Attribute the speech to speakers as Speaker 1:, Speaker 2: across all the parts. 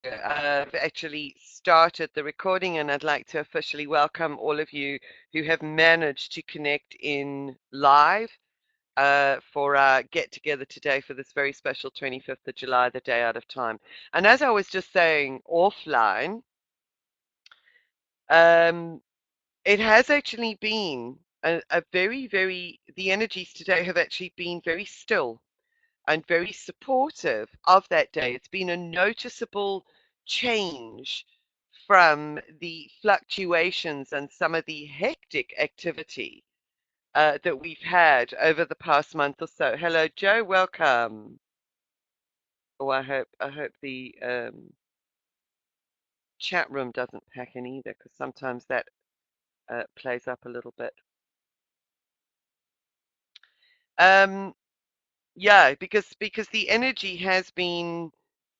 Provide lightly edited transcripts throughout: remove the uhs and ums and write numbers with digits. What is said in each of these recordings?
Speaker 1: I've actually started the recording, and I'd like to officially welcome all of you who have managed to connect in live for our get together today for this very special 25th of July, the day out of time. And as I was just saying offline, um, it has actually been a the energies today have actually been very still and very supportive of that day. It's been a noticeable change from the fluctuations and some of the hectic activity that we've had over the past month or so. Hello, Joe. Welcome. Oh, I hope the chat room doesn't pack in either, because sometimes that plays up a little bit. Um, Yeah, because the energy has been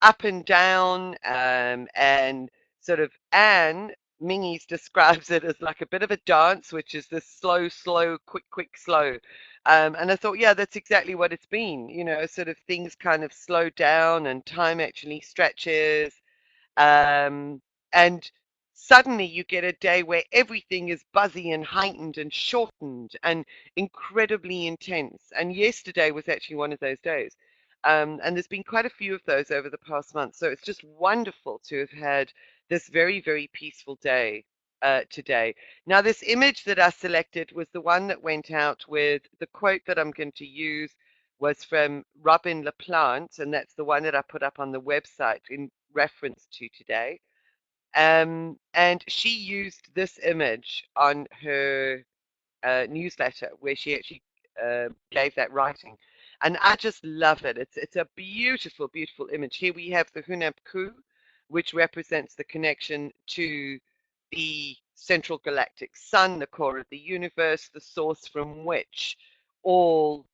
Speaker 1: up and down, and sort of Anne Mingies describes it as like a bit of a dance, which is this slow, slow, quick, quick, slow. And I thought, yeah, that's exactly what it's been. Sort of things kind of slow down and time actually stretches. Um, and suddenly you get a day where everything is buzzy and heightened and shortened and incredibly intense. And yesterday was actually one of those days. And there's been quite a few of those over the past month. So it's just wonderful to have had this very, very peaceful day today. Now, this image that I selected was the one that went out with the quote that I'm going to use was from Robin LaPlante, and that's the one that I put up on the website in reference to today. And she used this image on her newsletter where she actually gave that writing. And I just love it. It's a beautiful, beautiful image. Here we have the Hunab Ku, which represents the connection to the central galactic sun, the core of the universe, the source from which all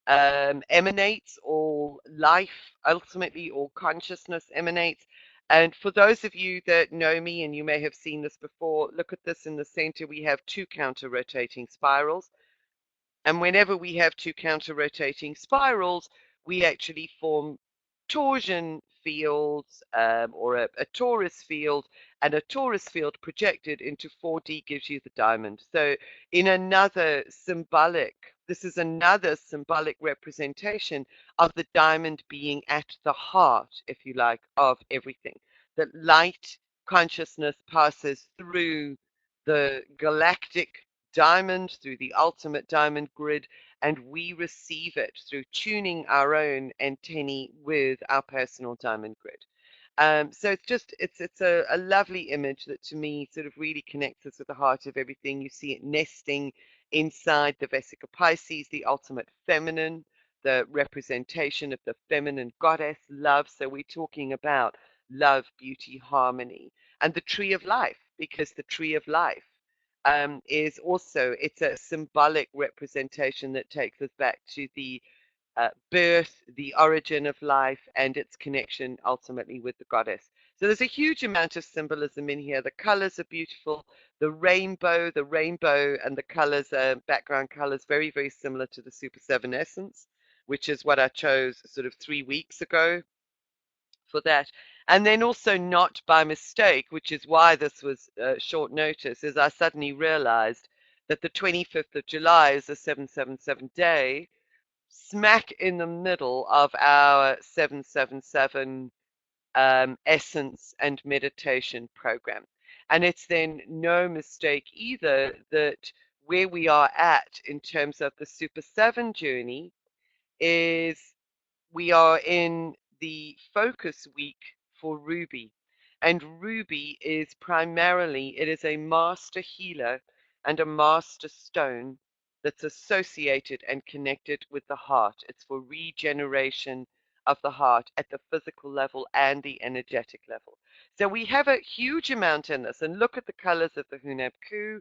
Speaker 1: emanates, all life, ultimately, all consciousness emanates. And for those of you that know me, and you may have seen this before, look at this in the center. We have two counter rotating spirals. And whenever we have two counter-rotating spirals, we actually form torsion fields, or a torus field, and a torus field projected into 4D gives you the diamond. So this is another symbolic representation of the diamond being at the heart, if you like, of everything. That light consciousness passes through the galactic diamond, through the ultimate diamond grid, and we receive it through tuning our own antennae with our personal diamond grid. So it's a lovely image that to me sort of really connects us with the heart of everything. You see it nesting inside the Vesica Pisces, the ultimate feminine, the representation of the feminine goddess love. So we're talking about love, beauty, harmony, and the tree of life, because the tree of life is also it's a symbolic representation that takes us back to the birth, the origin of life, and its connection ultimately with the goddess. So there's a huge amount of symbolism in here. The colors are beautiful. The rainbow and the colors are background colors, very, very similar to the Super Seven Essence, which is what I chose sort of 3 weeks ago for that. And then also not by mistake, which is why this was short notice, is I suddenly realized that the 25th of July is a 777 day, smack in the middle of our 777 essence and meditation program. And it's then no mistake either that where we are at in terms of the Super 7 journey is we are in the focus week for Ruby. And Ruby is primarily, it is a master healer and a master stone that's associated and connected with the heart. It's for regeneration of the heart at the physical level and the energetic level. So we have a huge amount in this. And look at the colors of the Hunab Ku.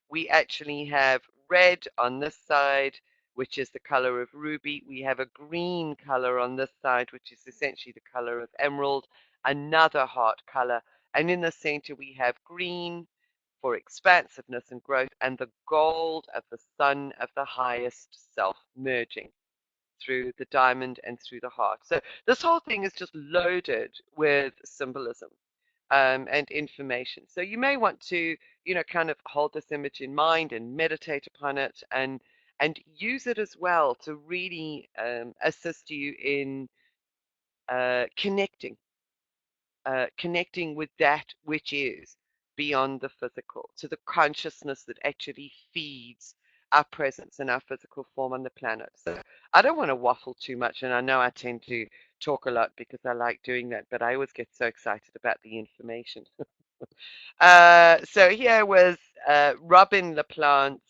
Speaker 1: We actually have red on this side, which is the color of ruby. We have a green color on this side, which is essentially the color of emerald, another heart color. And in the center, we have green for expansiveness and growth, and the gold of the sun of the highest self merging. through the diamond and through the heart. So this whole thing is just loaded with symbolism and information. So you may want to, kind of hold this image in mind and meditate upon it and use it as well to really assist you in connecting connecting with that which is beyond the physical, to the consciousness that actually feeds our presence and our physical form on the planet. So I don't want to waffle too much, and I know I tend to talk a lot because I like doing that, but I always get so excited about the information. So here was Robin LaPlante's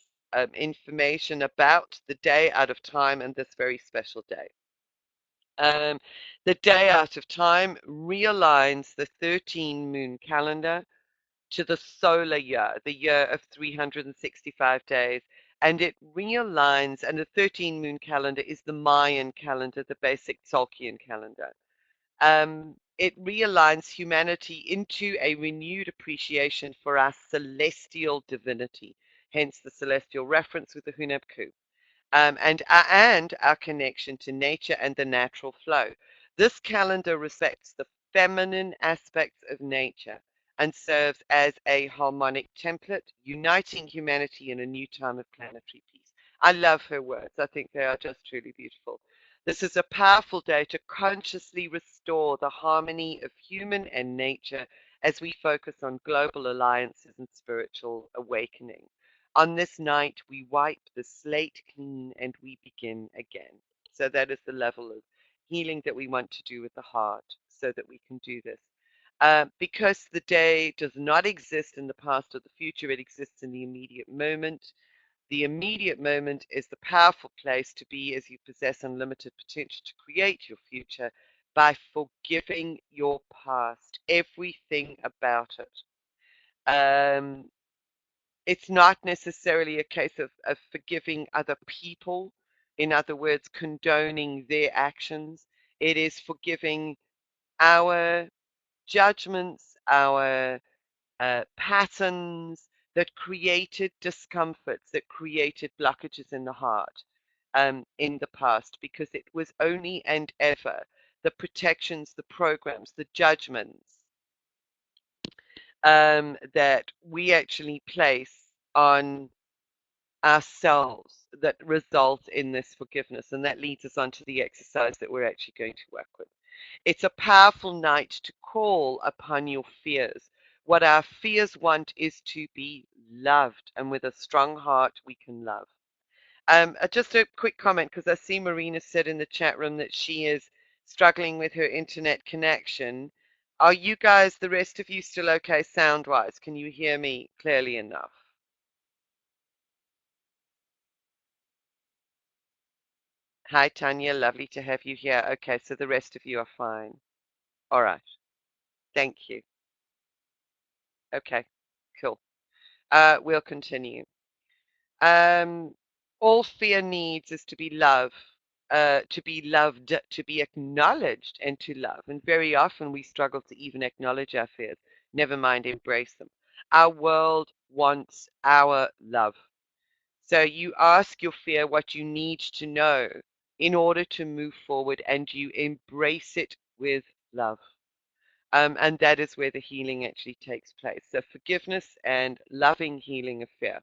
Speaker 1: information about the day out of time and this very special day. The day out of time realigns the 13 moon calendar to the solar year, the year of 365 days. And it realigns, and the 13 moon calendar is the Mayan calendar, the basic Tzolk'in calendar. It realigns humanity into a renewed appreciation for our celestial divinity, hence the celestial reference with the Hunabku and our connection to nature and the natural flow. This calendar respects the feminine aspects of nature and serves as a harmonic template, uniting humanity in a new time of planetary peace. I love her words. I think they are just truly beautiful. This is a powerful day to consciously restore the harmony of human and nature as we focus on global alliances and spiritual awakening. On this night, we wipe the slate clean and we begin again. So that is the level of healing that we want to do with the heart so that we can do this. Because the day does not exist in the past or the future, it exists in the immediate moment. The immediate moment is the powerful place to be as you possess unlimited potential to create your future by forgiving your past, everything about it. It's not necessarily a case of forgiving other people, in other words, condoning their actions. It is forgiving our judgments, our patterns that created discomforts, that created blockages in the heart in the past, because it was only and ever the protections, the programs, the judgments that we actually place on ourselves that result in this forgiveness. And that leads us on to the exercise that we're actually going to work with. It's a powerful night to call upon your fears. What our fears want is to be loved, and with a strong heart, we can love. Just a quick comment, because I see Marina said in the chat room that she is struggling with her internet connection. Are you guys, the rest of you, still okay sound wise? Can you hear me clearly enough? Hi, Tanya. Lovely to have you here. Okay, so the rest of you are fine. All right. Thank you. Okay, cool. We'll continue. Um, all fear needs is to be loved, to be loved, to be acknowledged, and to love. And very often we struggle to even acknowledge our fears, never mind embrace them. Our world wants our love. So you ask your fear what you need to know in order to move forward, and you embrace it with love. And that is where the healing actually takes place. So forgiveness and loving healing of fear.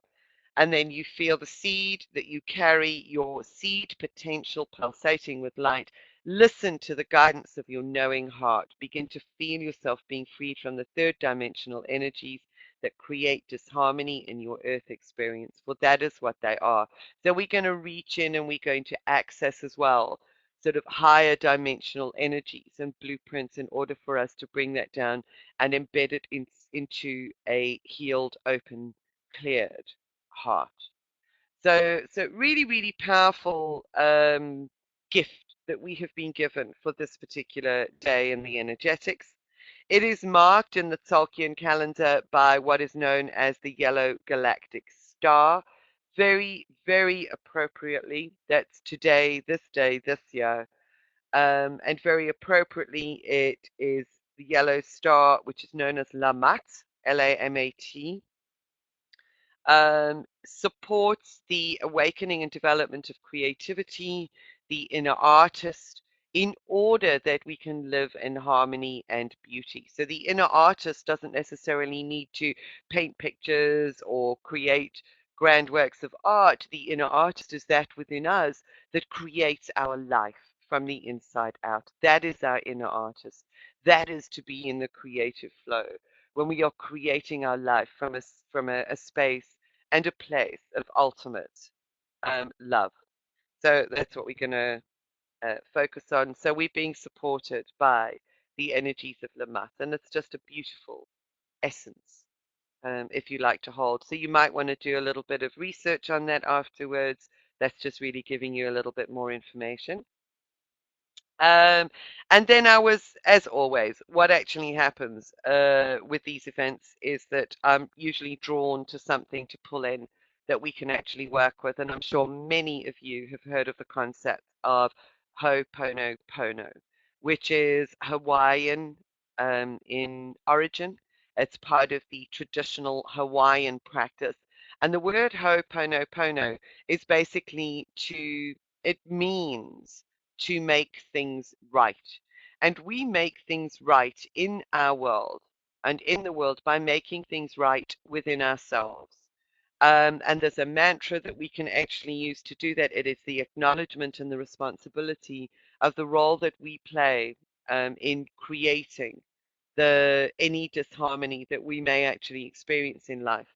Speaker 1: And then you feel the seed that you carry, your seed potential pulsating with light. Listen to the guidance of your knowing heart. Begin to feel yourself being freed from the third dimensional energies that create disharmony in your earth experience, for that is what they are. So we're going to reach in and we're going to access as well sort of higher dimensional energies and blueprints in order for us to bring that down and embed it into a healed, open, cleared heart. So really, really powerful gift that we have been given for this particular day in the energetics. It is marked in the Tzolk'in calendar by what is known as the yellow galactic star. Very, very appropriately, that's today, this year. And very appropriately, it is the yellow star, which is known as Lamat, Lamat, supports the awakening and development of creativity, the inner artist, in order that we can live in harmony and beauty. So the inner artist doesn't necessarily need to paint pictures or create grand works of art. The inner artist is that within us that creates our life from the inside out. That is our inner artist. That is to be in the creative flow when we are creating our life from a space and a place of ultimate love. So that's what we're going to focus on. So we're being supported by the energies of Lammas, and it's just a beautiful essence, if you like to hold. So you might want to do a little bit of research on that afterwards. That's just really giving you a little bit more information. Um, and then I was, as always, what actually happens with these events is that I'm usually drawn to something to pull in that we can actually work with. And I'm sure many of you have heard of the concept of Ho'oponopono, which is Hawaiian in origin. It's part of the traditional Hawaiian practice. And the word Ho'oponopono is basically it means to make things right. And we make things right in our world and in the world by making things right within ourselves. And there's a mantra that we can actually use to do that. It is the acknowledgement and the responsibility of the role that we play in creating any disharmony that we may actually experience in life.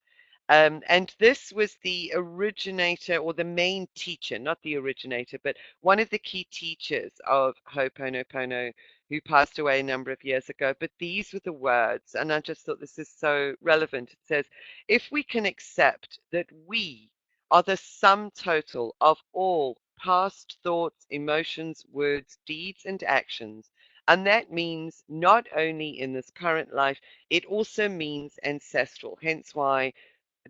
Speaker 1: And this was the originator or the main teacher, not the originator, but one of the key teachers of Ho'oponopono who passed away a number of years ago. But these were the words, and I just thought this is so relevant. It says, if we can accept that we are the sum total of all past thoughts, emotions, words, deeds, and actions, and that means not only in this current life, it also means ancestral. Hence why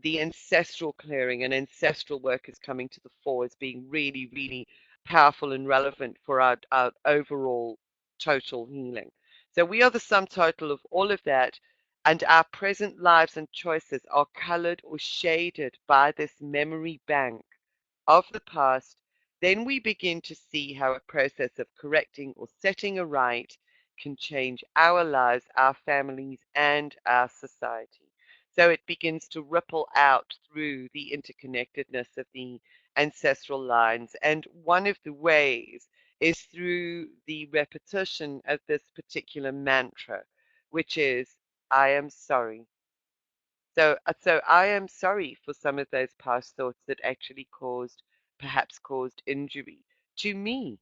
Speaker 1: the ancestral clearing and ancestral work is coming to the fore as being really, really powerful and relevant for our overall total healing. So we are the sum total of all of that, and our present lives and choices are colored or shaded by this memory bank of the past. Then we begin to see how a process of correcting or setting aright can change our lives, our families, and our society. So it begins to ripple out through the interconnectedness of the ancestral lines. And one of the ways is through the repetition of this particular mantra, which is, I am sorry. So I am sorry for some of those past thoughts that actually perhaps caused injury to me,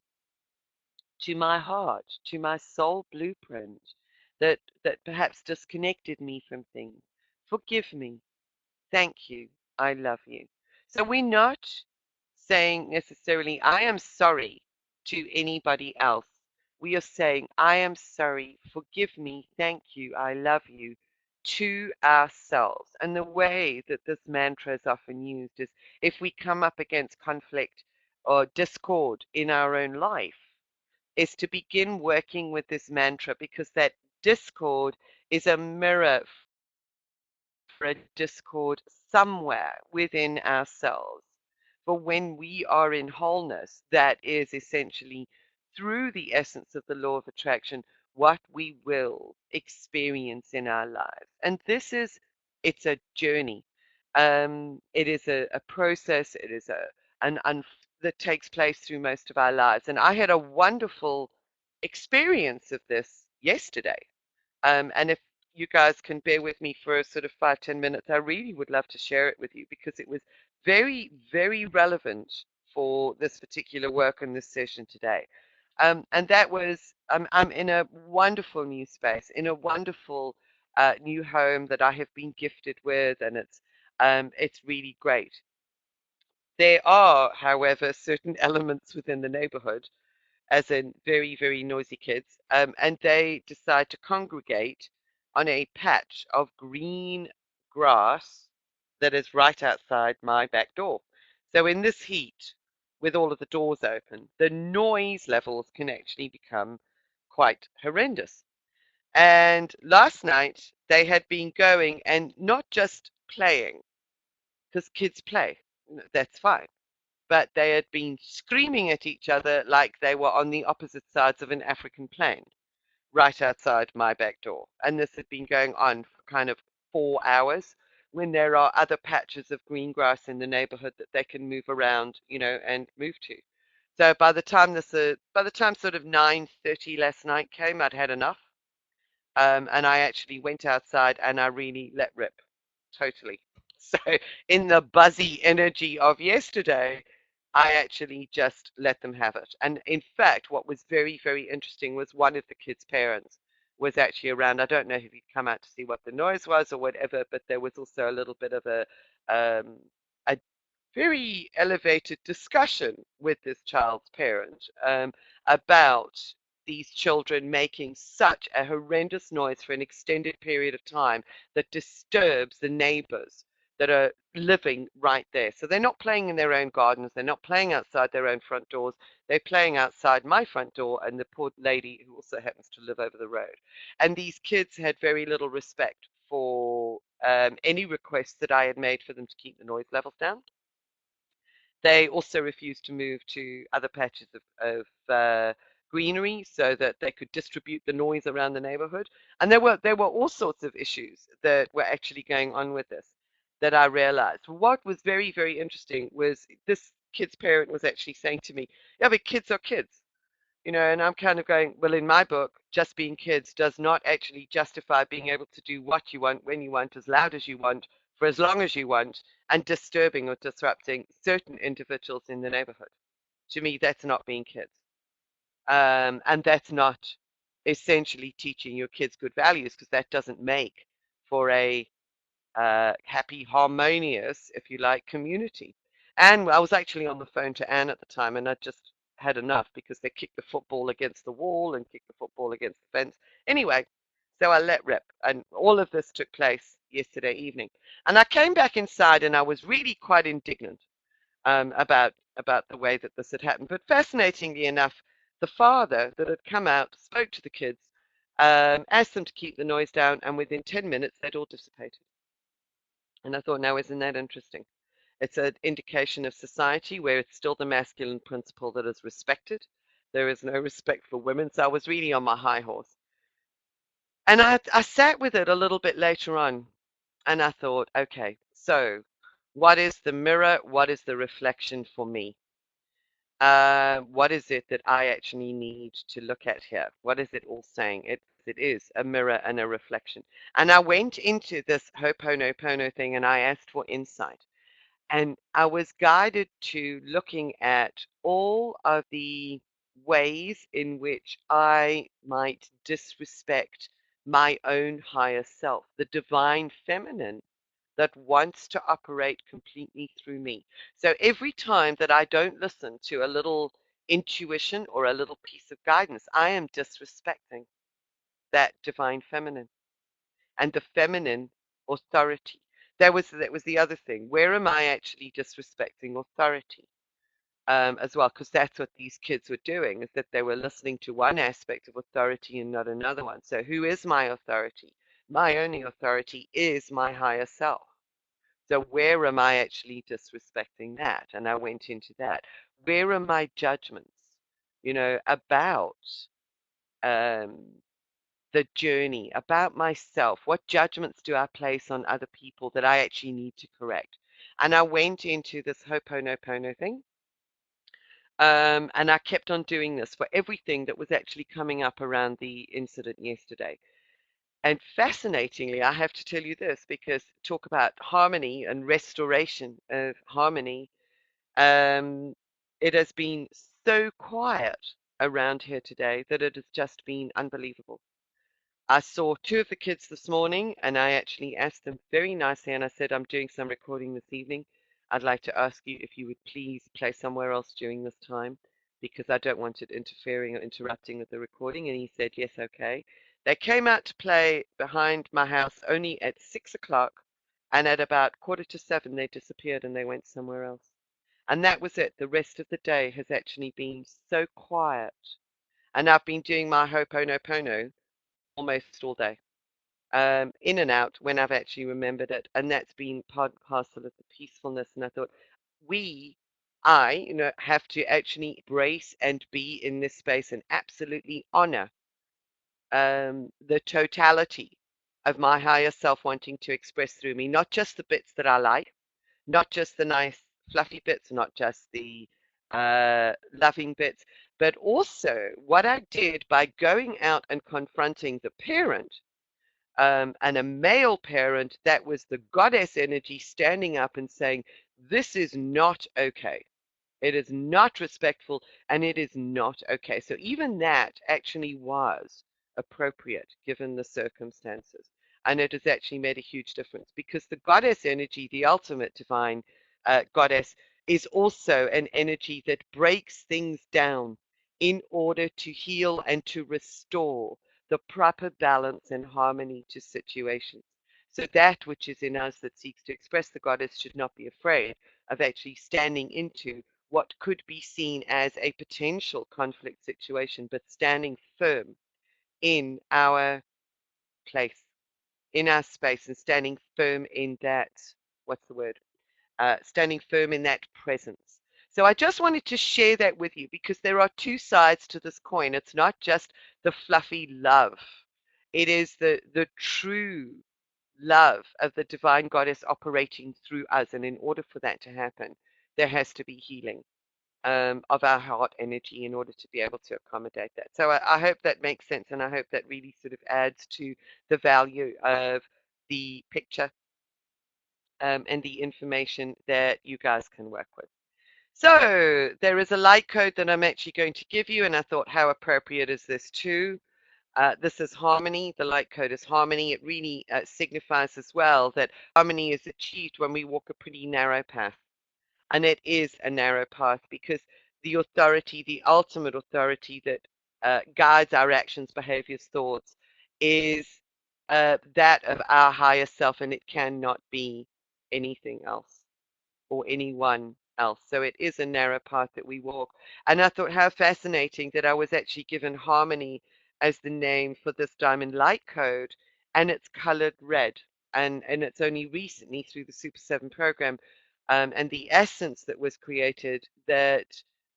Speaker 1: to my heart, to my soul blueprint, that perhaps disconnected me from things. Forgive me. Thank you. I love you. So we're not saying necessarily, I am sorry to anybody else. We are saying, I am sorry, forgive me, thank you, I love you to ourselves. And the way that this mantra is often used is if we come up against conflict or discord in our own life, is to begin working with this mantra because that discord is a mirror for a discord somewhere within ourselves. For when we are in wholeness, that is essentially through the essence of the law of attraction, what we will experience in our lives. And it's a journey. It is a process. It is that takes place through most of our lives. And I had a wonderful experience of this yesterday. And if you guys can bear with me for a sort of 5, 10 minutes, I really would love to share it with you because it was very, very relevant for this particular work in this session today. And that was, I'm in a wonderful new space, in a wonderful new home that I have been gifted with, and it's really great. There are, however, certain elements within the neighborhood as in very, very noisy kids, and they decide to congregate on a patch of green grass that is right outside my back door. So, in this heat, with all of the doors open, the noise levels can actually become quite horrendous. And last night, they had been going and not just playing, because kids play, that's fine, but they had been screaming at each other like they were on the opposite sides of an African plain right outside my back door. And this had been going on for kind of 4 hours when there are other patches of green grass in the neighborhood that they can move around, and move to. So by the time sort of 9:30 last night came, I'd had enough. And I actually went outside and I really let rip totally. So, in the buzzy energy of yesterday, I actually just let them have it. And in fact, what was very, very interesting was one of the kids' parents was actually around. I don't know if he'd come out to see what the noise was or whatever, but there was also a little bit of um, a very elevated discussion with this child's parent about these children making such a horrendous noise for an extended period of time that disturbs the neighbors that are living right there. So they're not playing in their own gardens, they're not playing outside their own front doors, they're playing outside my front door and the poor lady who also happens to live over the road. And these kids had very little respect for any requests that I had made for them to keep the noise levels down. They also refused to move to other patches of greenery so that they could distribute the noise around the neighborhood. And there were all sorts of issues that were actually going on with this that I realized. What was very, very interesting was this kid's parent was actually saying to me, "Yeah, but kids are kids." And I'm kind of going, well, in my book, just being kids does not actually justify being able to do what you want, when you want, as loud as you want, for as long as you want, and disturbing or disrupting certain individuals in the neighborhood. To me, that's not being kids. And that's not essentially teaching your kids good values because that doesn't make for a happy, harmonious, if you like, community. And I was actually on the phone to Anne at the time, and I just had enough because they kicked the football against the wall and kicked the football against the fence. Anyway, so I let rip, and all of this took place yesterday evening. And I came back inside, and I was really quite indignant about the way that this had happened. But fascinatingly enough, the father that had come out spoke to the kids, asked them to keep the noise down, and within 10 minutes they'd all dissipated. And I thought, now isn't that interesting? It's an indication of society where it's still the masculine principle that is respected. There is no respect for women. So I was really on my high horse. And I sat with it a little bit later on and I thought, okay, so what is the mirror? What is the reflection for me? What is it that I actually need to look at here? What is it all saying? It is a mirror and a reflection. And I went into this Ho'oponopono thing and I asked for insight. And I was guided to looking at all of the ways in which I might disrespect my own higher self, the divine feminine that wants to operate completely through me. So every time that I don't listen to a little intuition or a little piece of guidance, I am disrespecting that divine feminine and the feminine authority. That was the other thing. Where am I actually disrespecting authority as well? Because that's what these kids were doing, is that they were listening to one aspect of authority and not another one. So who is my authority? My only authority is my higher self. So where am I actually disrespecting that? And I went into that. Where are my judgments, about um, the journey, about myself? What judgments do I place on other people that I actually need to correct? And I went into this Ho'oponopono thing. And I kept on doing this for everything that was actually coming up around the incident yesterday. And fascinatingly, I have to tell you this because talk about harmony and restoration of harmony. Um, it has been so quiet around here today that it has just been unbelievable. I saw two of the kids this morning and I actually asked them very nicely and I said, I'm doing some recording this evening. I'd like to ask you if you would please play somewhere else during this time because I don't want it interfering or interrupting with the recording. And he said, yes, okay. They came out to play behind my house only at 6 o'clock, and at about quarter to seven, they disappeared and they went somewhere else. And that was it. The rest of the day has actually been so quiet. And I've been doing my Ho'oponopono almost all day, in and out when I've actually remembered it. And that's been part and parcel of the peacefulness. And I thought, we I, have to actually embrace and be in this space and absolutely honor the totality of my higher self wanting to express through me, not just the bits that I like, not just the nice fluffy bits, not just the loving bits, but also what I did by going out and confronting the parent, and a male parent that was the goddess energy standing up and saying, "This is not okay. It is not respectful and it is not okay." So even that actually was appropriate given the circumstances. And it has actually made a huge difference because the goddess energy, the ultimate divine goddess, is also an energy that breaks things down in order to heal and to restore the proper balance and harmony to situations. So that which is in us that seeks to express the goddess should not be afraid of actually standing into what could be seen as a potential conflict situation, but standing firm in our place, in our space, and standing firm in that, what's the word? Standing firm in that presence. So I just wanted to share that with you because there are two sides to this coin. It's not just the fluffy love. It is the true love of the divine goddess operating through us. And in order for that to happen, there has to be healing of our heart energy in order to be able to accommodate that. So I hope that makes sense, and I hope that really sort of adds to the value of the picture and the information that you guys can work with. So there is a light code that I'm actually going to give you, and I thought, how appropriate is this too? This is harmony. The light code is harmony. It really signifies as well that harmony is achieved when we walk a pretty narrow path. And it is a narrow path because the authority, the ultimate authority that guides our actions, behaviors, thoughts, is that of our higher self, and it cannot be anything else or anyone else. So it is a narrow path that we walk. And I thought how fascinating that I was actually given harmony as the name for this diamond light code, and it's colored red. And it's only recently through the Super 7 program and the essence that was created that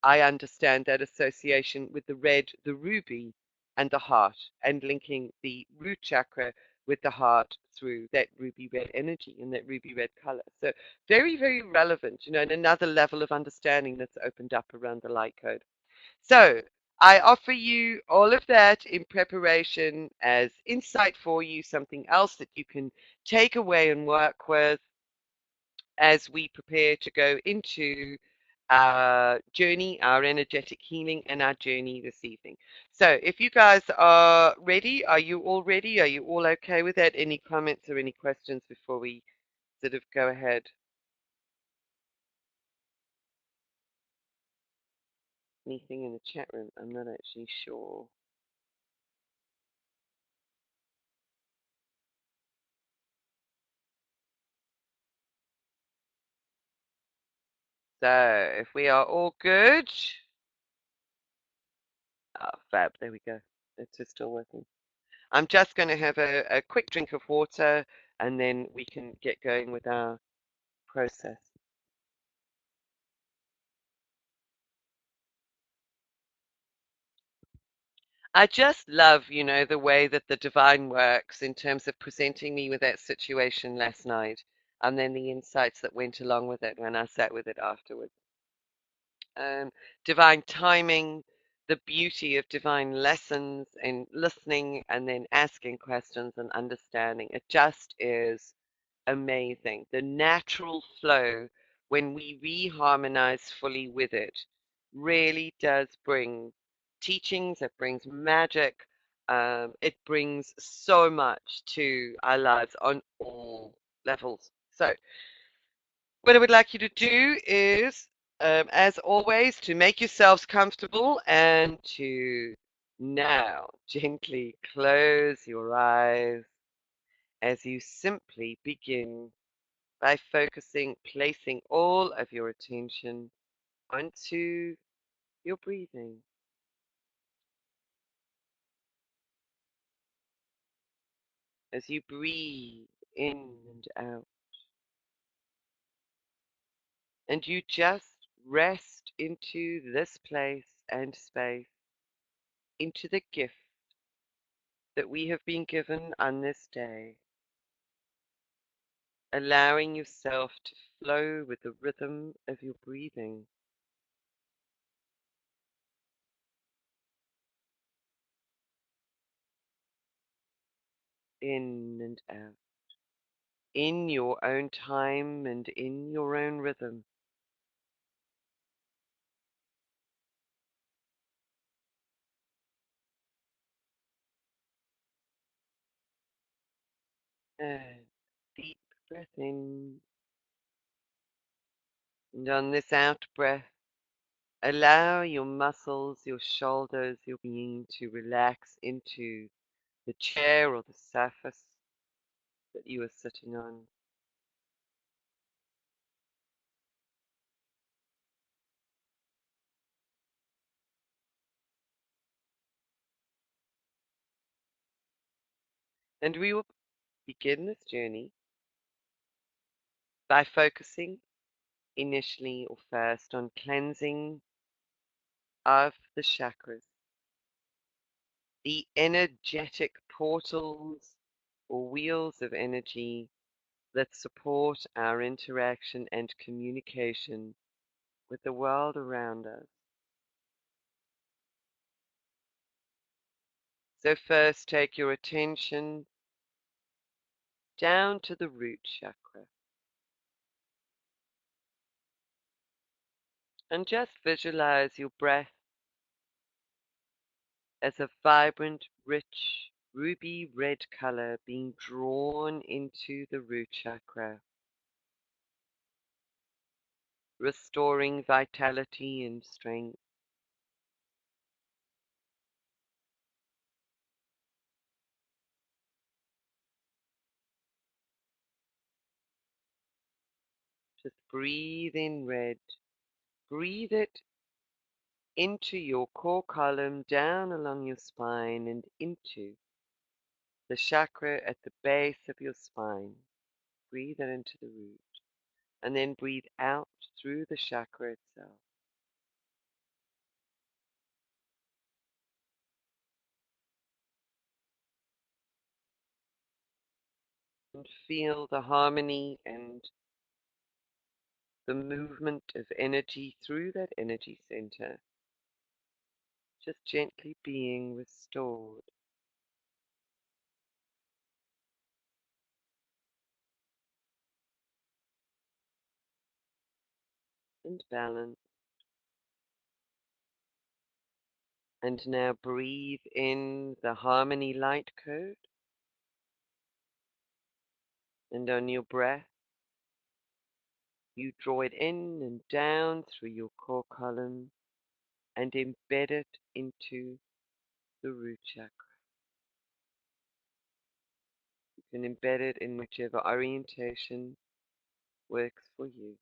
Speaker 1: I understand that association with the red, the ruby, and the heart, and linking the root chakra with the heart through that ruby red energy and that ruby red color. So very, very relevant, and another level of understanding that's opened up around the light code. So I offer you all of that in preparation as insight for you, something else that you can take away and work with as we prepare to go into our journey, our energetic healing, and our journey this evening. So, if you guys are ready, are you all ready? Are you all okay with that? Any comments or any questions before we sort of go ahead? Anything in the chat room? I'm not actually sure. So, if we are all good, fab, there we go. It's just still working. I'm just going to have a quick drink of water and then we can get going with our process. I just love, the way that the divine works in terms of presenting me with that situation last night and then the insights that went along with it when I sat with it afterwards. Divine timing, the beauty of divine lessons and listening and then asking questions and understanding. It just is amazing. The natural flow when we reharmonize fully with it really does bring teachings, it brings magic, it brings so much to our lives on all levels. So, what I would like you to do is, as always, to make yourselves comfortable and to now gently close your eyes as you simply begin by focusing, placing all of your attention onto your breathing. As you breathe in and out, and you just rest into this place and space, into the gift that we have been given on this day, allowing yourself to flow with the rhythm of your breathing. In and out, in your own time and in your own rhythm. And deep breath in, and on this out breath, allow your muscles, your shoulders, your being to relax into the chair or the surface that you are sitting on. And we will begin this journey by focusing initially or first on cleansing of the chakras, the energetic portals or wheels of energy that support our interaction and communication with the world around us. So, first, take your attention down to the root chakra and just visualize your breath as a vibrant, rich, ruby red color being drawn into the root chakra, restoring vitality and strength. Just breathe in red. Breathe it into your core column, down along your spine, and into the chakra at the base of your spine. Breathe it into the root. And then breathe out through the chakra itself. And feel the harmony and the movement of energy through that energy center, just gently being restored and balanced. And now breathe in the harmony light code, and on your breath, you draw it in and down through your core column and embed it into the root chakra. You can embed it in whichever orientation works for you.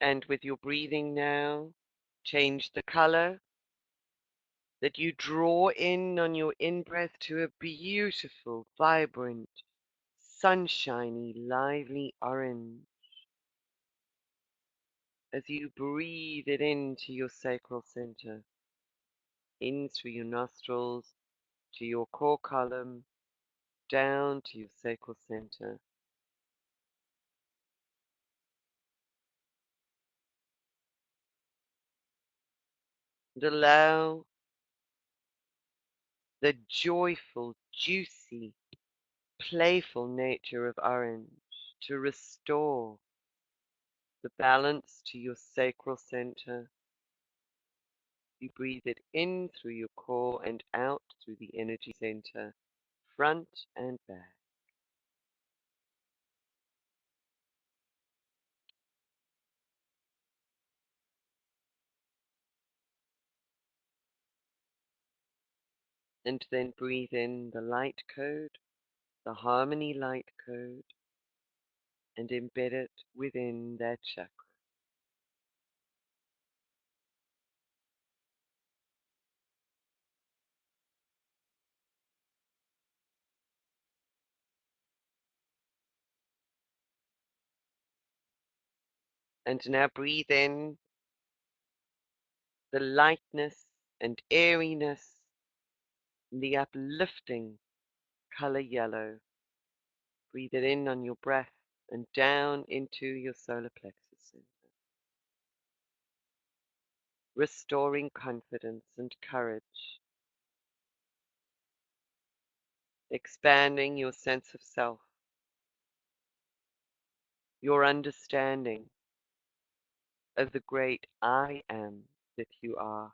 Speaker 1: And with your breathing now, change the color that you draw in on your in-breath to a beautiful, vibrant, sunshiny, lively orange as you breathe it into your sacral center, in through your nostrils, to your core column, down to your sacral center. And allow the joyful, juicy, playful nature of orange to restore the balance to your sacral center. You breathe it in through your core and out through the energy center, front and back. And then breathe in the light code the harmony light code, and embed it within that chakra. And now breathe in the lightness and airiness, the uplifting color yellow. Breathe it in on your breath and down into your solar plexus center, restoring confidence and courage, expanding your sense of self, your understanding of the great I am that you are,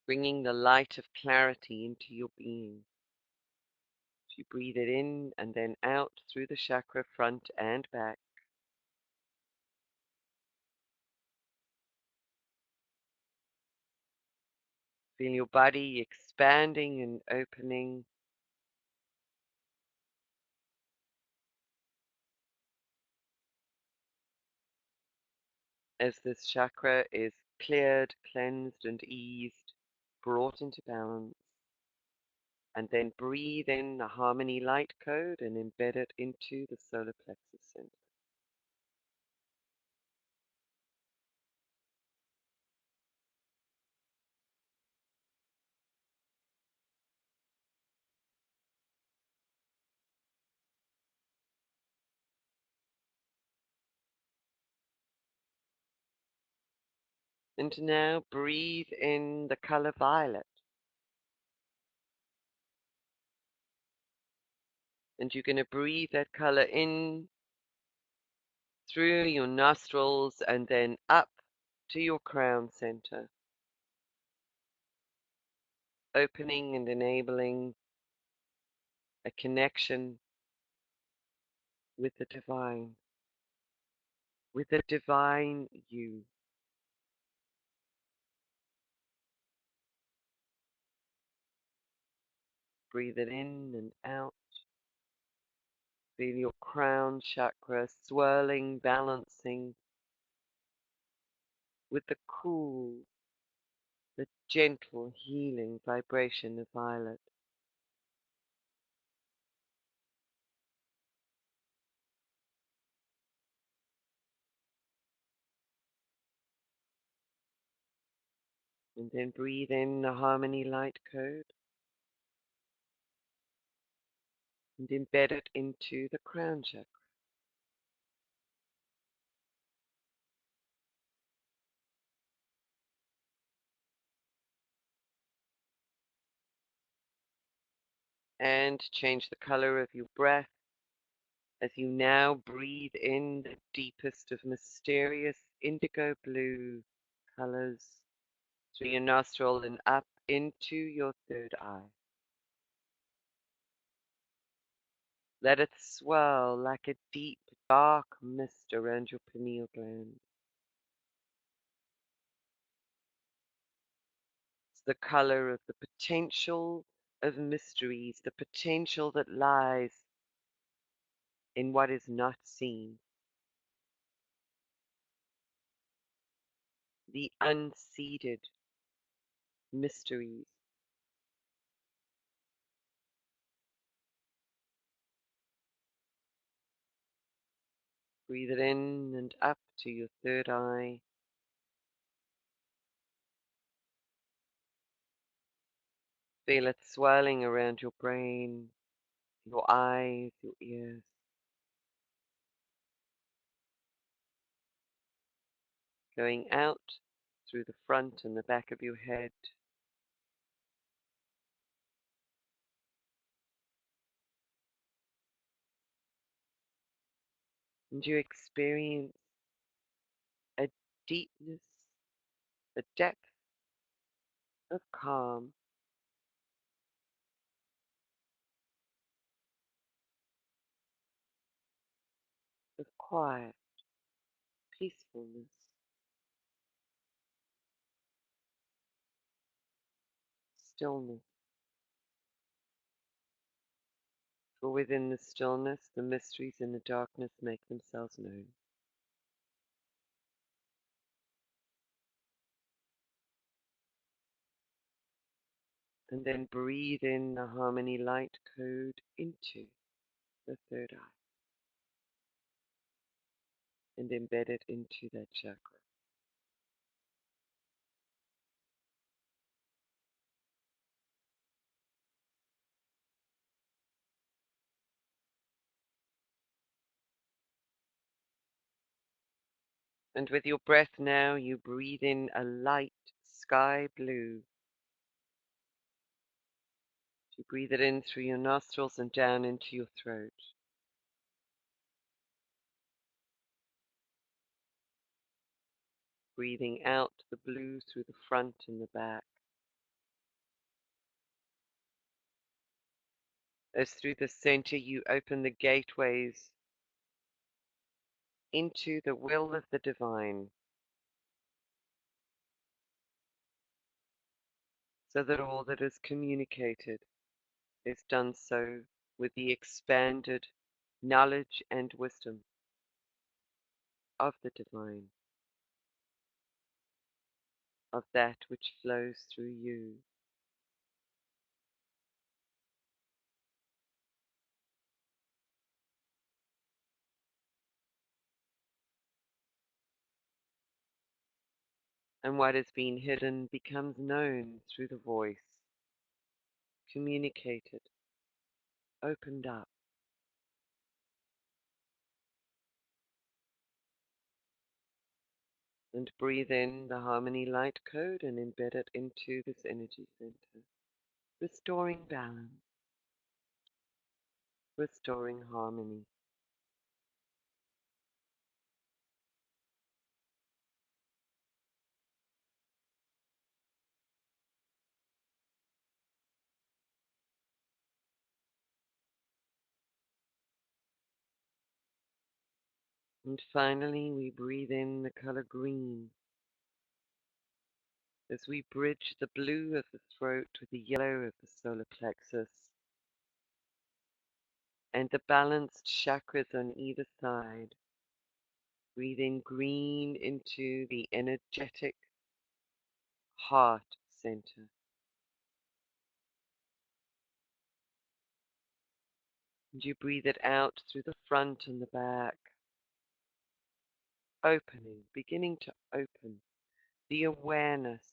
Speaker 1: bringing the light of clarity into your being. You breathe it in and then out through the chakra front and back. Feel your body expanding and opening as this chakra is cleared, cleansed, and eased, brought into balance. And then breathe in the harmony light code and embed it into the solar plexus center. And now breathe in the color violet. And you're going to breathe that color in through your nostrils and then up to your crown center, opening and enabling a connection with the divine, with the divine you. Breathe it in and out. Feel your crown chakra swirling, balancing with the cool, the gentle, healing vibration of violet. And then breathe in the harmony light code and embed it into the crown chakra. And change the color of your breath as you now breathe in the deepest of mysterious indigo blue colors through your nostril and up into your third eye. Let it swirl like a deep, dark mist around your pineal gland. It's the color of the potential of mysteries, the potential that lies in what is not seen, the unseeded mysteries. Breathe it in and up to your third eye. Feel it swirling around your brain, your eyes, your ears, going out through the front and the back of your head. And you experience a deepness, a depth of calm, of quiet, peacefulness, stillness. For within the stillness, the mysteries in the darkness make themselves known. And then breathe in the harmony light code into the third eye and embed it into that chakra. And with your breath now, you breathe in a light sky blue. You breathe it in through your nostrils and down into your throat. Breathing out the blue through the front and the back. As through the center you open the gateways into the will of the divine, so that all that is communicated is done so with the expanded knowledge and wisdom of the divine, of that which flows through you. And what has been hidden becomes known through the voice, communicated, opened up. And breathe in the harmony light code and embed it into this energy center, restoring balance, restoring harmony. And finally, we breathe in the color green as we bridge the blue of the throat with the yellow of the solar plexus and the balanced chakras on either side. Breathe in green into the energetic heart center. And you breathe it out through the front and the back, opening, beginning to open the awareness,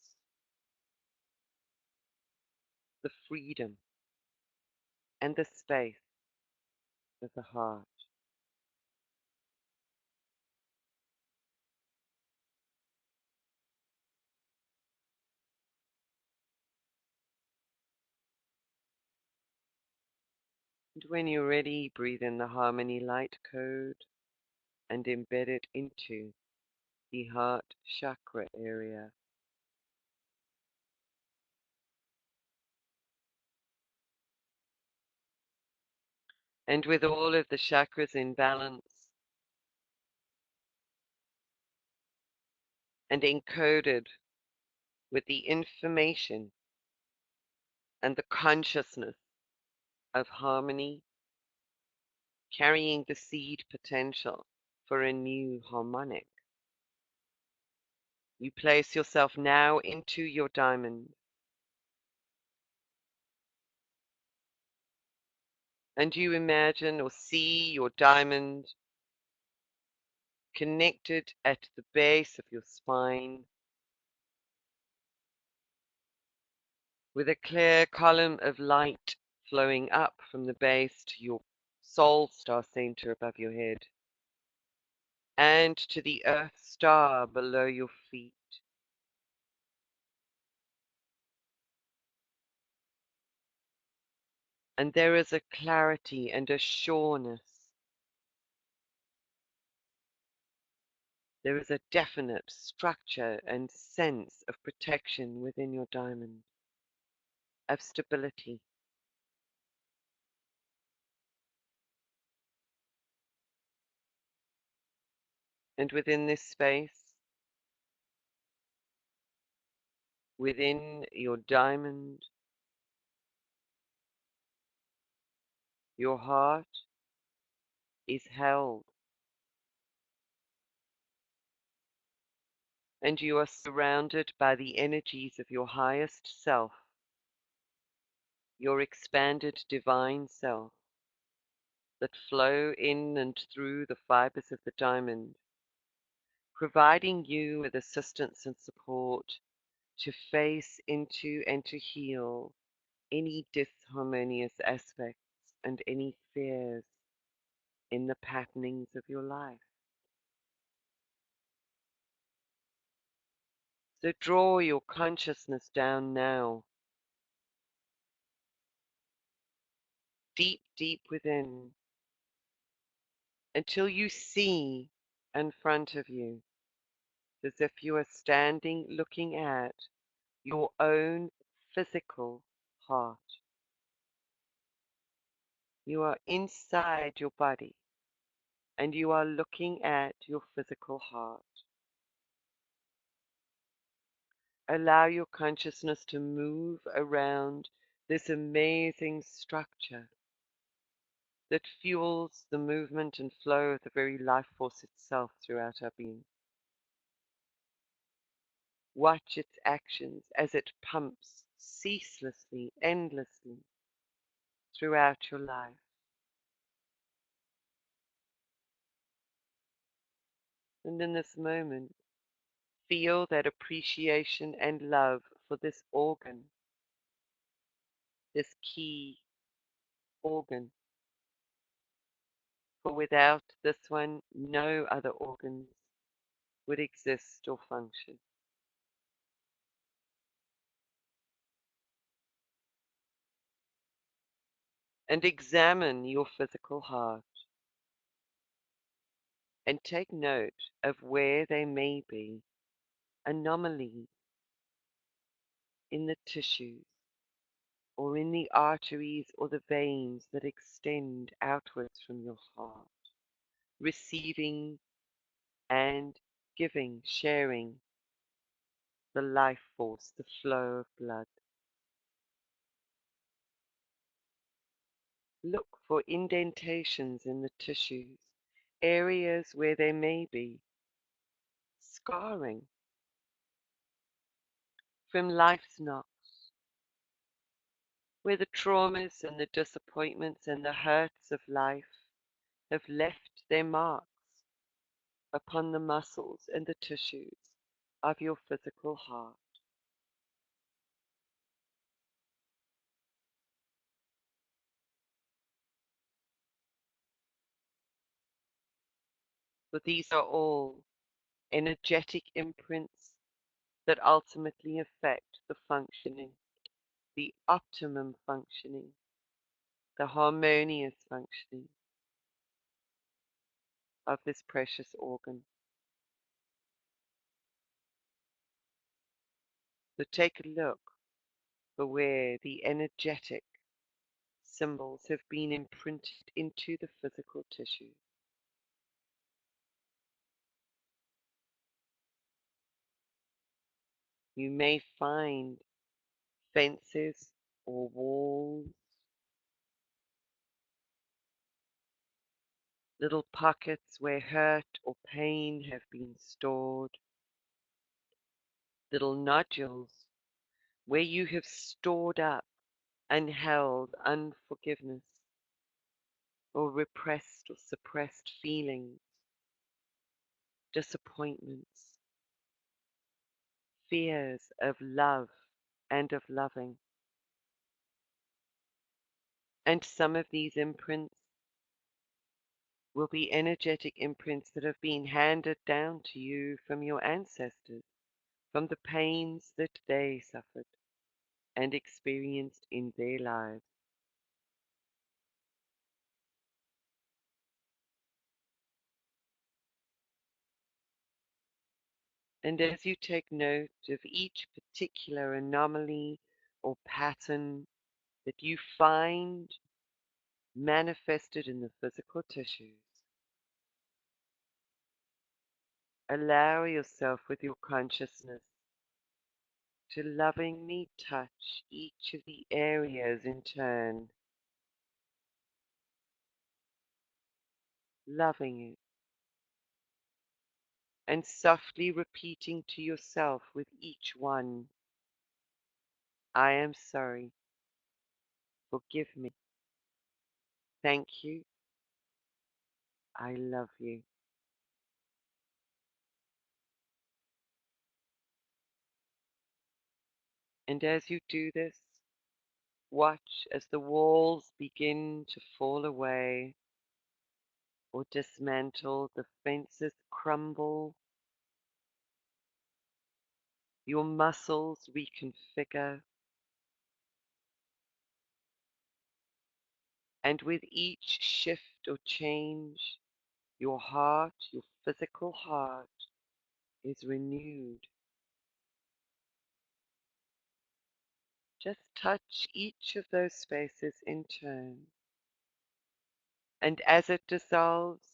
Speaker 1: the freedom, and the space of the heart. And when you're ready, breathe in the harmony light code and embed it into the heart chakra area. And with all of the chakras in balance and encoded with the information and the consciousness of harmony, carrying the seed potential for a new harmonic, you place yourself now into your diamond. And you imagine or see your diamond connected at the base of your spine with a clear column of light flowing up from the base to your soul star center above your head and to the earth star below your feet. And there is a clarity and a sureness. There is a definite structure and sense of protection within your diamond, of stability. And within this space, within your diamond, Your heart is held, and you are surrounded by the energies of your highest self, your expanded divine self, that flow in and through the fibers of the diamond, providing you with assistance and support to face into and to heal any disharmonious aspects and any fears in the patternings of your life. So draw your consciousness down now, deep, deep within, until you see in front of you, as if you are standing looking at your own physical heart. You are inside your body and you are looking at your physical heart. Allow your consciousness to move around this amazing structure that fuels the movement and flow of the very life force itself throughout our being. Watch its actions as it pumps ceaselessly, endlessly throughout your life. And in this moment, feel that appreciation and love for this organ, this key organ. For without this one, no other organs would exist or function. And examine your physical heart and take note of where there may be anomalies in the tissues or in the arteries or the veins that extend outwards from your heart, receiving and giving, sharing the life force, the flow of blood. Look for indentations in the tissues, areas where there may be scarring from life's knocks, where the traumas and the disappointments and the hurts of life have left their marks upon the muscles and the tissues of your physical heart. But these are all energetic imprints that ultimately affect the functioning, the optimum functioning, the harmonious functioning of this precious organ. So take a look for where the energetic symbols have been imprinted into the physical tissue. You may find fences or walls, little pockets where hurt or pain have been stored, little nodules where you have stored up and held unforgiveness or repressed or suppressed feelings, disappointments, fears of love and of loving. And some of these imprints will be energetic imprints that have been handed down to you from your ancestors, from the pains that they suffered and experienced in their lives. And as you take note of each particular anomaly or pattern that you find manifested in the physical tissues, allow yourself with your consciousness to lovingly touch each of the areas in turn loving it, and softly repeating to yourself with each one, I am sorry, forgive me, thank you, I love you. And as you do this, watch as the walls begin to fall away or dismantle, the fences crumble, your muscles reconfigure, and with each shift or change, your heart, your physical heart, is renewed. Just touch each of those spaces in turn, and as it dissolves,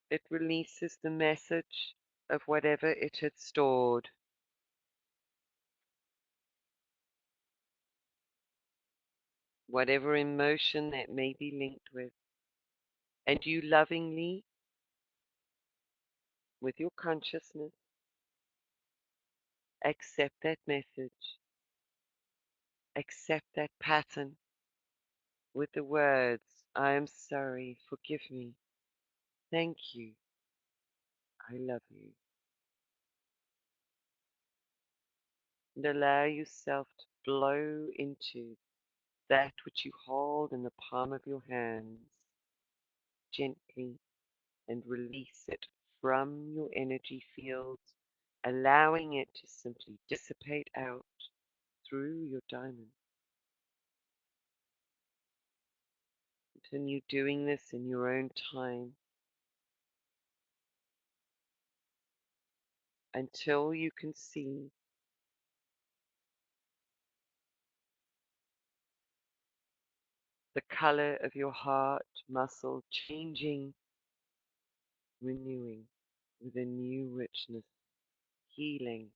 Speaker 1: it releases the message of whatever it had stored, whatever emotion that may be linked with, and you lovingly, with your consciousness, accept that message, accept that pattern with the words, I am sorry, forgive me, thank you, I love you. And allow yourself to blow into that which you hold in the palm of your hands gently and release it from your energy fields, allowing it to simply dissipate out through your diamond. Continue doing this in your own time until you can see the color of your heart muscle changing, renewing with a new richness, healing.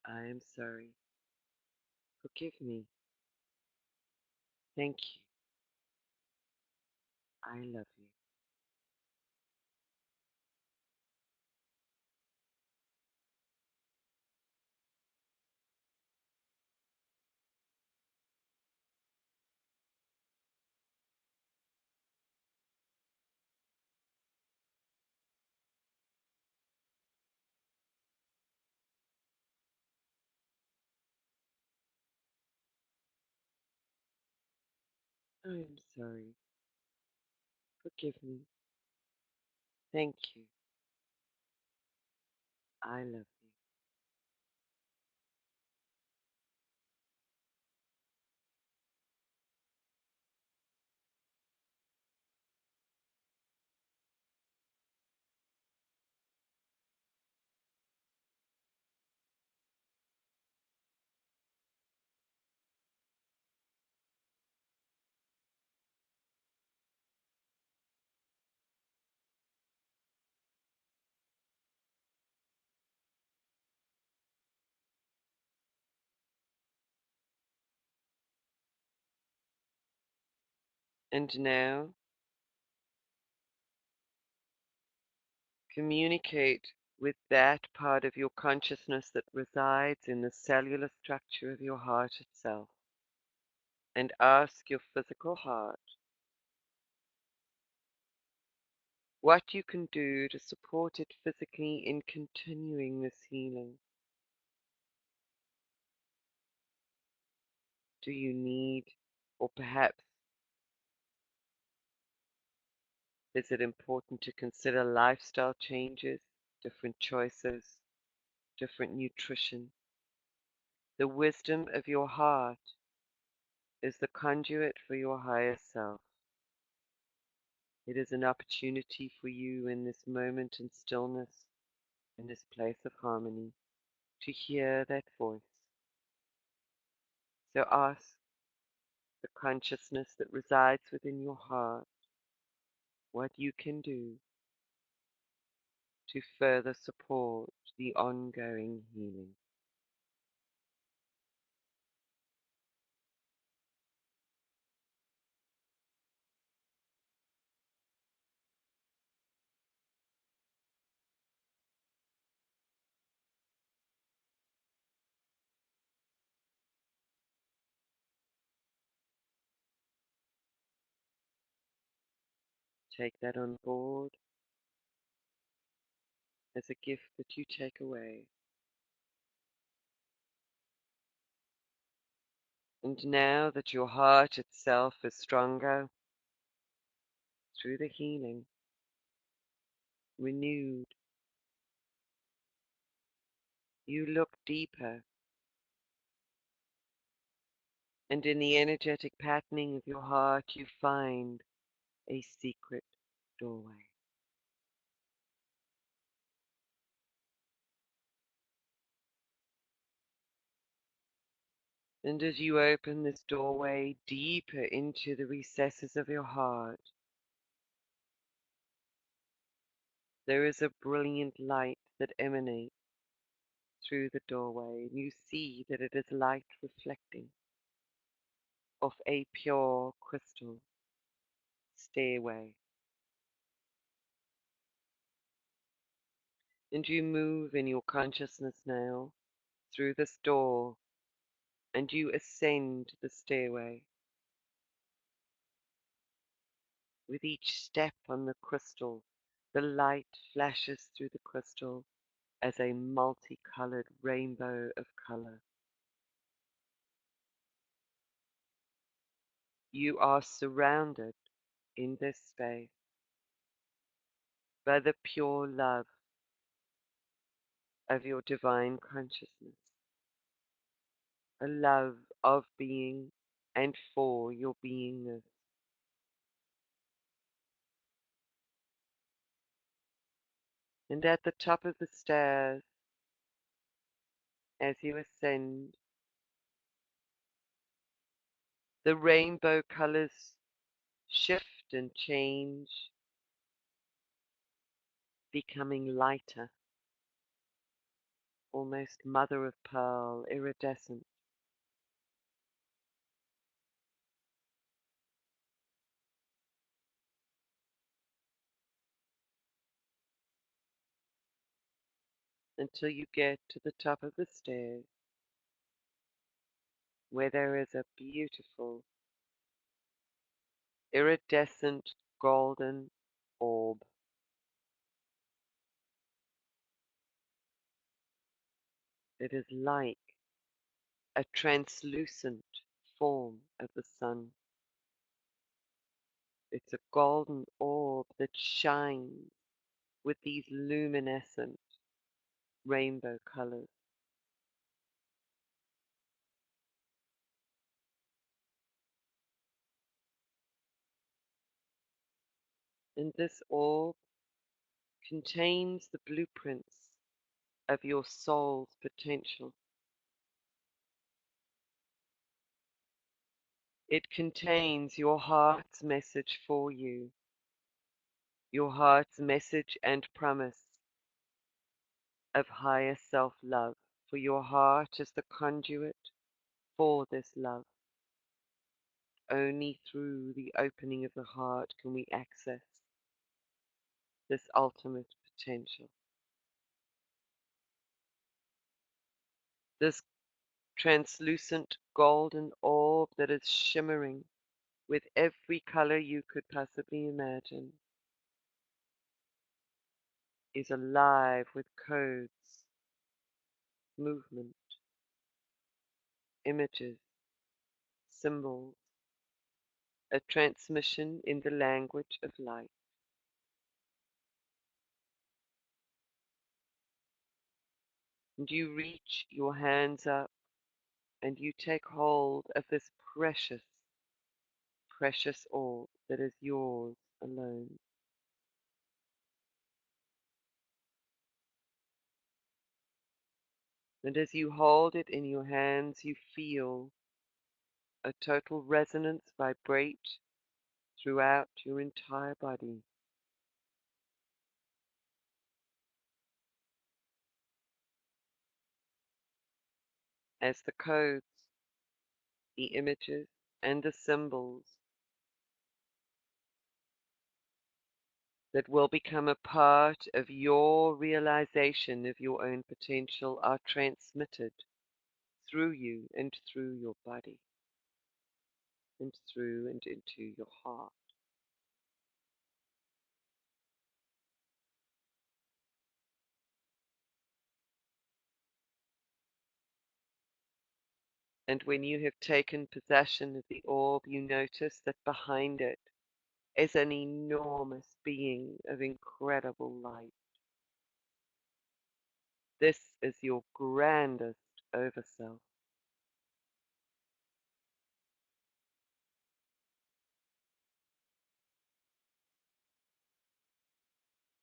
Speaker 1: I am sorry. Forgive me. Thank you. I love you. I am sorry. Forgive me. Thank you. I love you. And now communicate with that part of your consciousness that resides in the cellular structure of your heart itself and ask your physical heart what you can do to support it physically in continuing this healing. Do you need, or perhaps is it important to consider lifestyle changes, different choices, different nutrition? The wisdom of your heart is the conduit for your higher self. It is an opportunity for you in this moment in stillness, in this place of harmony, to hear that voice. So ask the consciousness that resides within your heart what you can do to further support the ongoing healing. Take that on board as a gift that you take away. And now that your heart itself is stronger through the healing, renewed, you look deeper, and in the energetic patterning of your heart, you find a secret doorway. And as you open this doorway deeper into the recesses of your heart, there is a brilliant light that emanates through the doorway, and you see that it is light reflecting off a pure crystal stairway. And you move in your consciousness now through this door, and you ascend the stairway. With each step on the crystal, the light flashes through the crystal as a multicolored rainbow of color. You are surrounded in this space by the pure love of your divine consciousness, a love of being and for your beingness. And at the top of the stairs, as you ascend, the rainbow colors shift and change, becoming lighter, almost mother of pearl, iridescent, until you get to the top of the stairs, where there is a beautiful, iridescent golden orb. It is like a translucent form of the sun. It's a golden orb that shines with these luminescent rainbow colors. And this orb contains the blueprints of your soul's potential. It contains your heart's message for you, your heart's message and promise of higher self-love, for your heart is the conduit for this love. Only through the opening of the heart can we access this ultimate potential. This translucent golden orb that is shimmering with every color you could possibly imagine is alive with codes, movement, images, symbols, a transmission in the language of light. And you reach your hands up and you take hold of this precious, precious orb that is yours alone. And as you hold it in your hands, you feel a total resonance vibrate throughout your entire body. As the codes, the images, and the symbols that will become a part of your realization of your own potential are transmitted through you and through your body and through and into your heart. And when you have taken possession of the orb, you notice that behind it is an enormous being of incredible light. This is your grandest overself.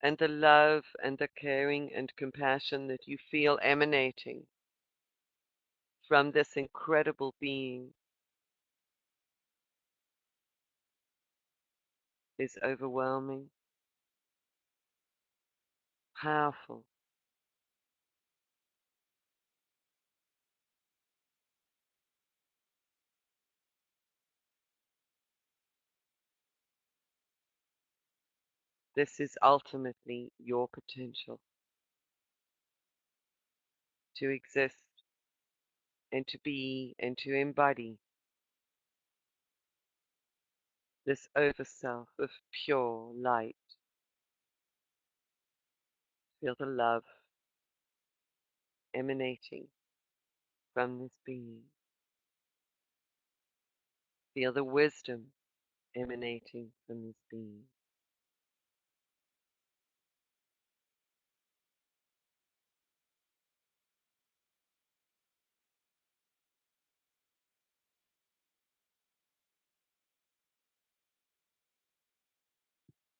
Speaker 1: And the love and the caring and compassion that you feel emanating from this incredible being is overwhelming, powerful. This is ultimately your potential to exist and to be and to embody this overself of pure light. Feel the love emanating from this being. Feel the wisdom emanating from this being.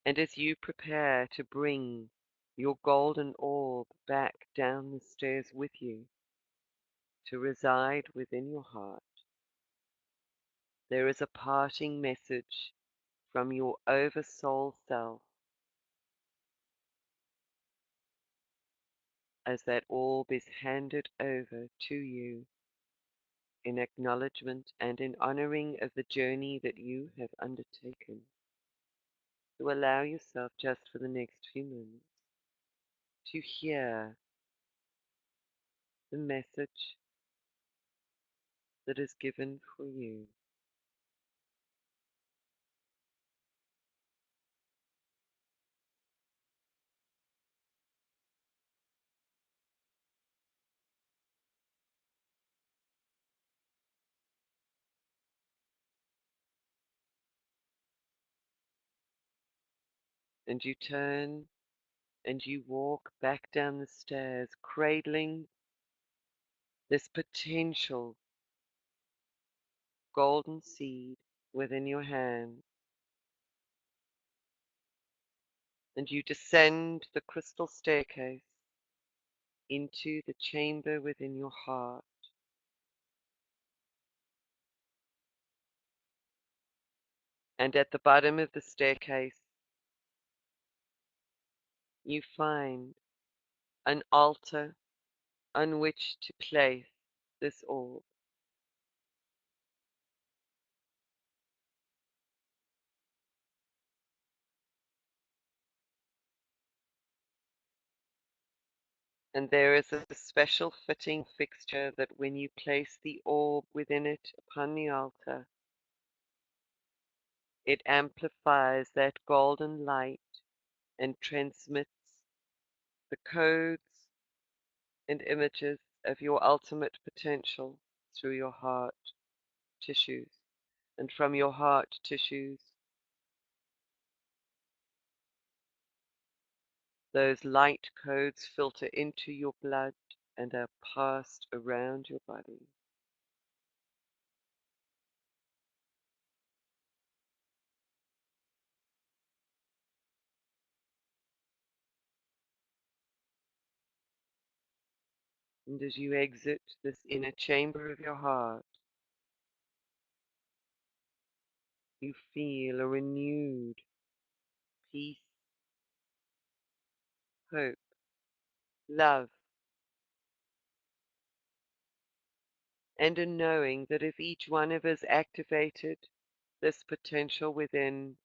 Speaker 1: And as you prepare to bring your golden orb back down the stairs with you to reside within your heart, there is a parting message from your oversoul self as that orb is handed over to you in acknowledgement and in honoring of the journey that you have undertaken. To allow yourself just for the next few moments to hear the message that is given for you. And you turn and you walk back down the stairs, cradling this potential golden seed within your hand. And you descend the crystal staircase into the chamber within your heart. And at the bottom of the staircase, you find an altar on which to place this orb. And there is a special fitting fixture that when you place the orb within it upon the altar, it amplifies that golden light and transmits the codes and images of your ultimate potential through your heart tissues. And from your heart tissues, those light codes filter into your blood and are passed around your body. And as you exit this inner chamber of your heart, you feel a renewed peace, hope, love, and a knowing that if each one of us activated this potential within,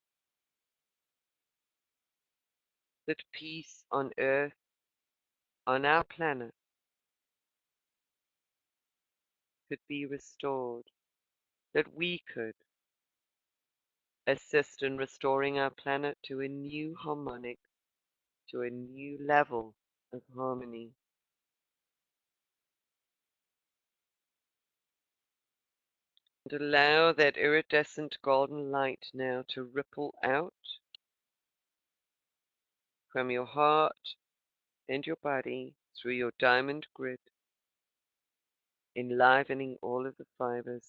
Speaker 1: that peace on earth, on our planet, could be restored, that we could assist in restoring our planet to a new harmonic, to a new level of harmony. And allow that iridescent golden light now to ripple out from your heart and your body through your diamond grid, enlivening all of the fibers,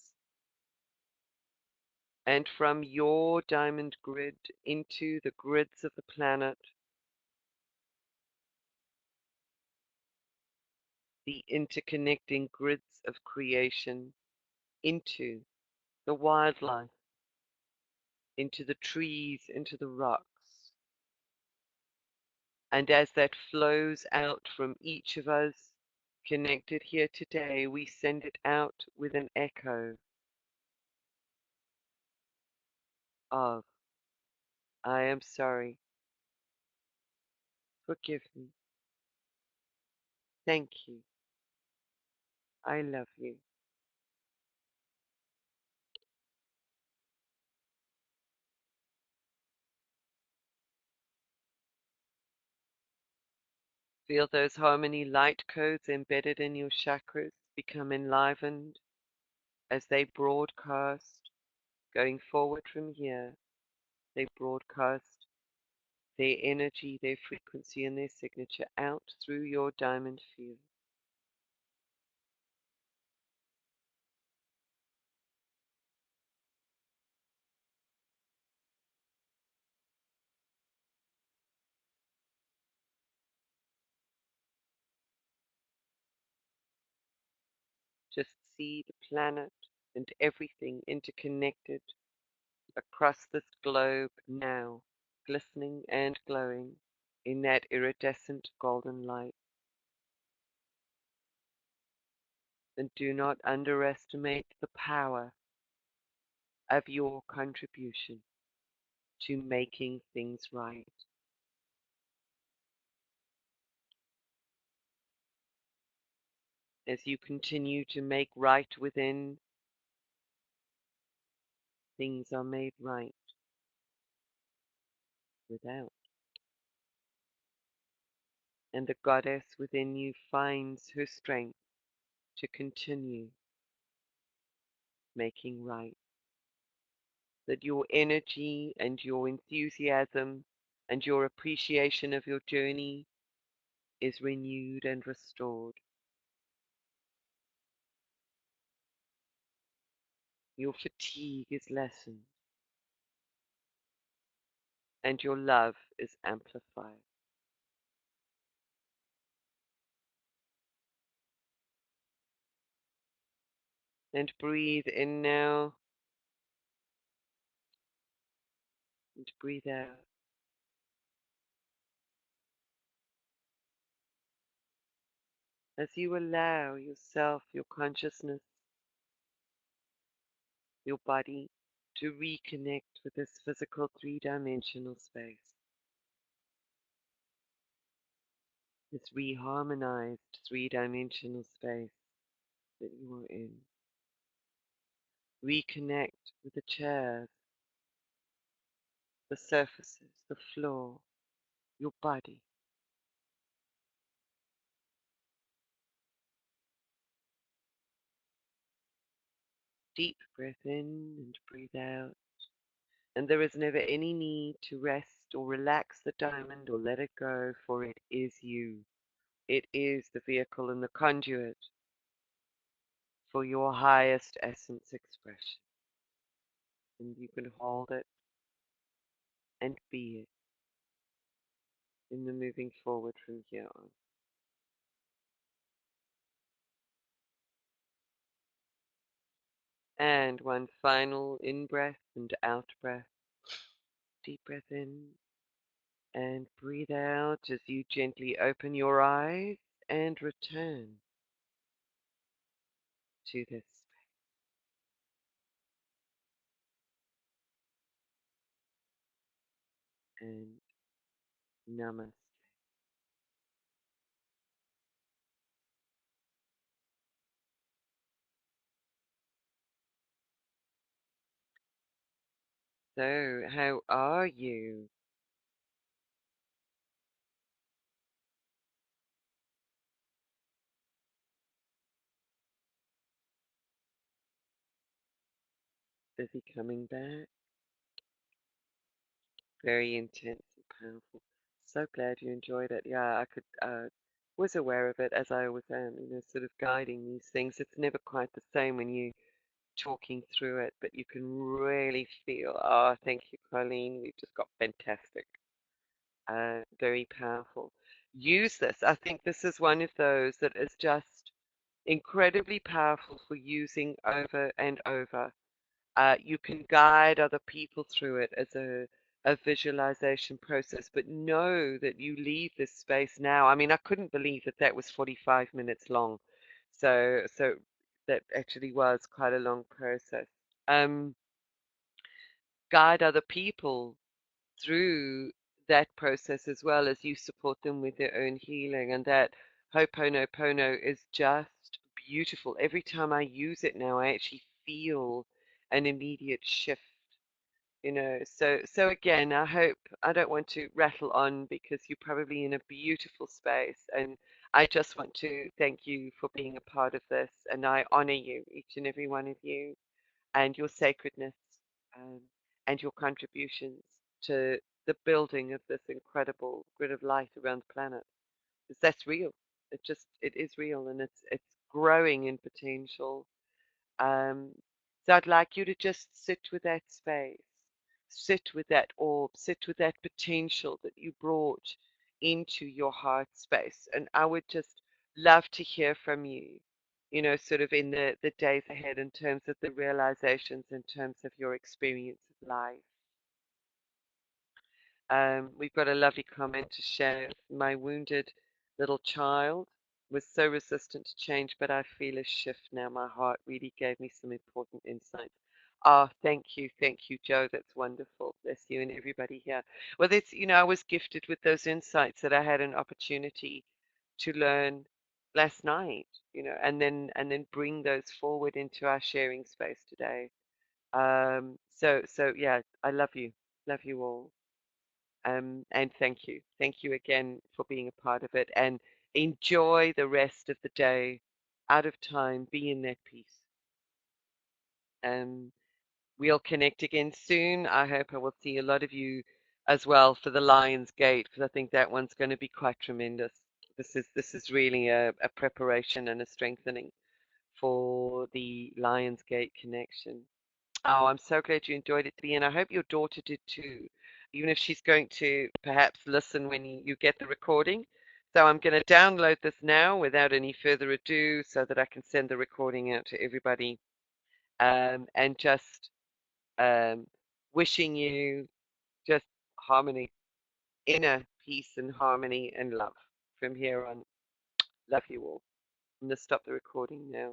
Speaker 1: and from your diamond grid into the grids of the planet, the interconnecting grids of creation, into the wildlife, into the trees, into the rocks. And as that flows out from each of us connected here today, we send it out with an echo of, I am sorry, forgive me, thank you, I love you. Feel those harmony light codes embedded in your chakras become enlivened as they broadcast, going forward from here, they broadcast their energy, their frequency, and their signature out through your diamond field. Just see the planet and everything interconnected across this globe now, glistening and glowing in that iridescent golden light. And do not underestimate the power of your contribution to making things right. As you continue to make right within, things are made right without. And the goddess within you finds her strength to continue making right. That your energy and your enthusiasm and your appreciation of your journey is renewed and restored. Your fatigue is lessened and your love is amplified. And breathe in now and breathe out. As you allow yourself, your consciousness, your body to reconnect with this physical three-dimensional space, this reharmonized three-dimensional space that you are in. Reconnect with the chairs, the surfaces, the floor, your body. Deep breath in and breathe out. And there is never any need to rest or relax the diamond or let it go, for it is you. It is the vehicle and the conduit for your highest essence expression. And you can hold it and be it in the moving forward from here on. And one final in breath and out breath. Deep breath in and breathe out as you gently open your eyes and return to this and namaste. So, how are you? Busy coming back? Very intense and powerful. So glad you enjoyed it. Yeah, I could was aware of it as I always am, sort of guiding these things. It's never quite the same when you talking through it, but you can really feel. Oh, thank you, Colleen. We've just got fantastic. Very powerful. Use this. I think this is one of those that is just incredibly powerful for using over and over. You can guide other people through it as a visualization process, but know that you leave this space now. I mean, I couldn't believe that that was 45 minutes long. So that actually was quite a long process. Um, Guide other people through that process as well as you support them with their own healing. And that Ho'oponopono is just beautiful. Every time I use it now, I actually feel an immediate shift. So again, I hope I don't want to rattle on because you're probably in a beautiful space, and I just want to thank you for being a part of this, and I honor you, each and every one of you, and your sacredness, um, and your contributions to the building of this incredible grid of light around the planet. Because that's real. It is real, and it's growing in potential. Um, so I'd like you to just sit with that space, sit with that orb, sit with that potential that you brought into your heart space. And I would just love to hear from you, sort of in the days ahead in terms of the realizations, in terms of your experience of life. We've got a lovely comment to share. My wounded little child was so resistant to change, but I feel a shift now. My heart really gave me some important insights. Ah, thank you, Joe. That's wonderful. Bless you and everybody here. Well, I was gifted with those insights that I had an opportunity to learn last night, and then bring those forward into our sharing space today. So yeah, I love you all. And thank you. Thank you again for being a part of it. And enjoy the rest of the day out of time. Be in that peace. Um, we'll connect again soon. I hope I will see a lot of you as well for the Lions Gate because I think that one's going to be quite tremendous. This is really a preparation and a strengthening for the Lions Gate connection. Oh, I'm so glad you enjoyed it, Dee, and I hope your daughter did too, even if she's going to perhaps listen when you get the recording. So I'm going to download this now without any further ado so that I can send the recording out to everybody. And just um, wishing you just harmony, inner peace and harmony and love from here on. Love you all. I'm going to stop the recording now.